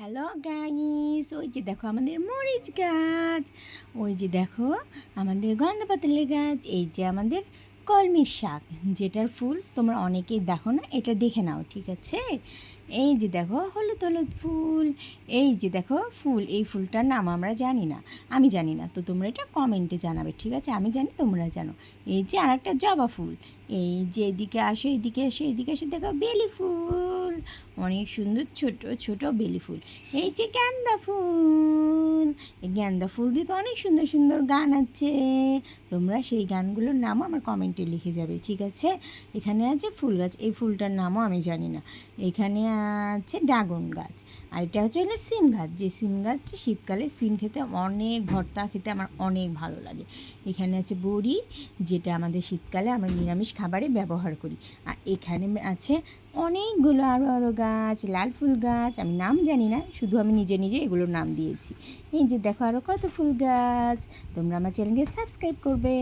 Hello guys, ওই যে দেখো আমাদের মরিচ গাছ, ওই যে দেখো আমাদের গন্ধপাতালি গাছ, এই যে আমাদের কলমির শাক যেটার ফুল তোমরা অনেকেই দেখো না, এটা দেখে নাও, ঠিক আছে? এই যে দেখো হলুদ হলুদ ফুল, এই যে দেখো ফুল, এই ফুলটার নাম আমরা জানি না, আমি জানি না, তো তোমরা এটা কমেন্টে জানাবে, ঠিক আছে? আমি জানি তোমরা জানো। এই যে আর একটা জবা ফুল, এই যে এদিকে আসো, এদিকে এসো, এদিকে এসে দেখো বেলি ফুল, অনেক সুন্দর ছোট ছোট বেলি ফুল। এই যে গাঁদা ফুল, এই গাঁদা ফুল দিয়ে তো অনেক সুন্দর সুন্দর গান আছে, তোমরা সেই গানগুলোর নামও আমার কমেন্টে লিখে যাবে, ঠিক আছে? এখানে আছে ফুল গাছ, এই ফুলটার নামও আমি জানি না। এখানে আছে ড্রাগন গাছ, আর এটা হচ্ছে হলো সিম গাছ, যে সিম গাছটা শীতকালে সিম খেতে অনেক, ভর্তা খেতে আমার অনেক ভালো লাগে। এখানে আছে বড়ি, যেটা আমাদের শীতকালে আমরা নিরামিষ খাবারে ব্যবহার করি। আর এখানে আছে অনেকগুলো আরও আরও গাছ, লাল ফুল গাছ, আমি নাম জানি না, শুধু আমি নিজে নিজে এগুলোর নাম দিয়েছি। এই যে দেখো আরও কত ফুল গাছ। তোমরা আমার চ্যানেলকে সাবস্ক্রাইব করবে।